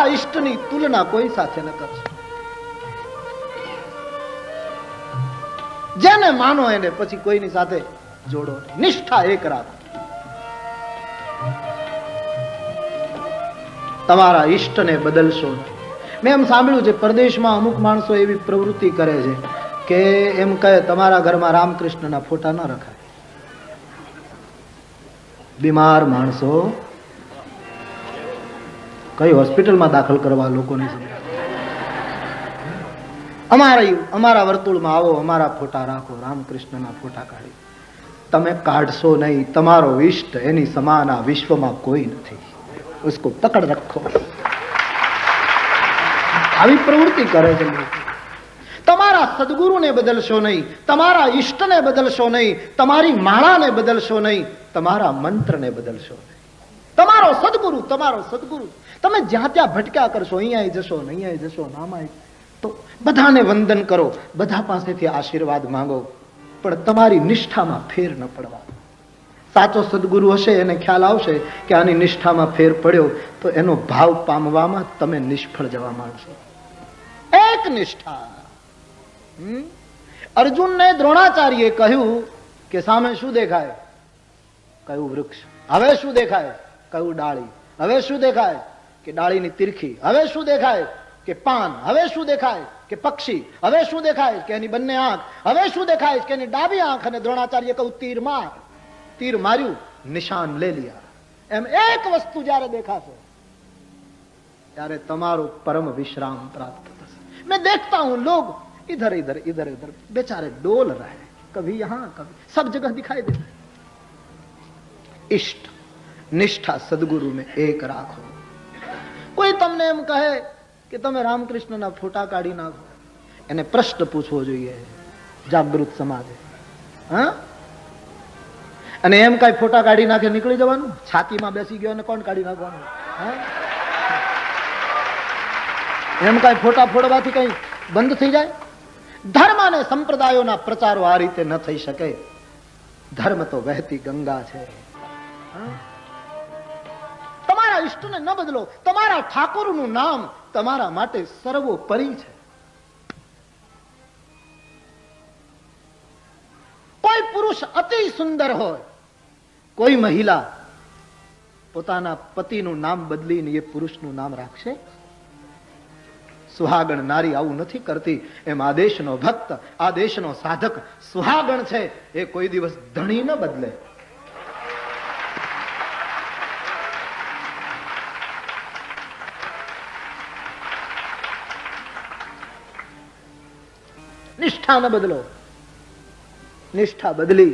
તમારા ઈષ્ટની તુલના કોઈ સાથે ન કરશો. જેને માનો એને પછી કોઈની સાથે જોડો. નિષ્ઠા એક રાખો. તમારા ઈષ્ટને બદલશો. મેં એમ સાંભળ્યું છે પરદેશમાં અમુક માણસો એવી પ્રવૃત્તિ કરે છે કે એમ કહે તમારા ઘરમાં રામકૃષ્ણના ફોટા ન રખાય. બીમાર માણસો કઈ હોસ્પિટલમાં દાખલ કરવા લોકોને અમારા વર્તુળમાં આવો, અમારા ફોટા રાખો, રામકૃષ્ણના ફોટા કાઢી. તમે કાઢશો નહીં. તમારો ઈષ્ટ એની સમાન આ વિશ્વમાં કોઈ નથી. उसको पकड़ रखो. આવી પ્રવૃત્તિ કરે છે. તમારા સદગુરુને બદલશો નહીં, તમારા ઈષ્ટને બદલશો નહીં, તમારી માળાને બદલશો નહીં, તમારા મંત્રને બદલશો નહીં. તમારો સદગુરુ. તમે જ્યાં ત્યાં ભટક્યા કરશો, અહીંયા જશો ને અહીંયા જશો, નામાં તો બધાને વંદન કરો, બધા પાસેથી આશીર્વાદ માંગો, પણ તમારી નિષ્ઠામાં ફેર ન પડવા. સાચો સદગુરુ હશે એને ખ્યાલ આવશે કે આની નિષ્ઠામાં ફેર પડ્યો તો એનો ભાવ પામવામાં તમે નિષ્ફળ જવા માંડશો. એક નિષ્ઠા. અર્જુનને દ્રોણાચાર્યે કહ્યું કે સામે શું દેખાય? કયું વૃક્ષ. હવે શું દેખાય? કયું ડાળી. હવે શું દેખાય? કે ડાળીની તીરખી. હવે શું દેખાય? કે પાન. હવે શું દેખાય? કે પક્ષી. હવે શું દેખાય? કે એની બંને આંખ. હવે શું દેખાય? કે એની ડાબી આંખ. અને દ્રોણાચાર્ય કહ્યું તીર માર. તીર માર્યું, નિશાન લે લિયા. એમ એક વસ્તુ જ્યારે દેખાશે ત્યારે તમારો પરમ વિશ્રામ પ્રાપ્ત થશે. मैं देखता हूं लोग इधर इधर इधर इधर बेचारे डोल रहे हैं, कभी यहां कभी सब जगह दिखाई देता है. इष्ट निष्ठा सदगुरु में एक રાખો. કોઈ તમને એમ કહે કે તમે રામકૃષ્ણના ફોટા કાઢી નાખો, એને પ્રશ્ન પૂછવો જોઈએ જાગૃત સમાજે. હા, અને એમ કઈ ફોટા કાઢી નાખે નીકળી જવાનું? છાતીમાં બેસી ગયો અને કોણ કાઢી નાખવાનું? એમ કઈ ફોટા ફોડવાથી કઈ બંધ થઈ જાય? ધર્મ અને સંપ્રદાયોના પ્રચારો આ રીતે ન થઈ શકે. ધર્મ તો વહેતી ગંગા છે. તમારા ઈષ્ટને ન બદલો. તમારા ઠાકોરનું નામ તમારા માટે સર્વોપરી છે. કોઈ પુરુષ અતિ સુંદર હોય, કોઈ મહિલા પોતાના પતિનું નામ બદલીને એ પુરુષનું નામ રાખશે? સુહાગણ નારી આવું નથી કરતી. એમ આ દેશનો ભક્ત, આ દેશનો સાધક સુહાગણ છે. એ કોઈ દિવસ ધણી ન બદલે. નિષ્ઠા ન બદલો. નિષ્ઠા બદલી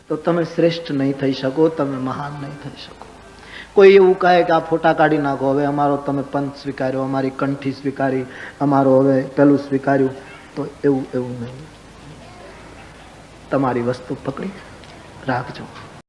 તો તમે શ્રેષ્ઠ નહીં થઈ શકો, તમે મહાન નહીં થઈ શકો. કોઈ એવું કહે કે આ ફોટા કાઢી નાખો, હવે અમારો તમે પંથ સ્વીકાર્યો, અમારી કંઠી સ્વીકારી, અમારો હવે પેલું સ્વીકાર્યું, તો એવું નહીં. તમારી વસ્તુ પકડી રાખજો.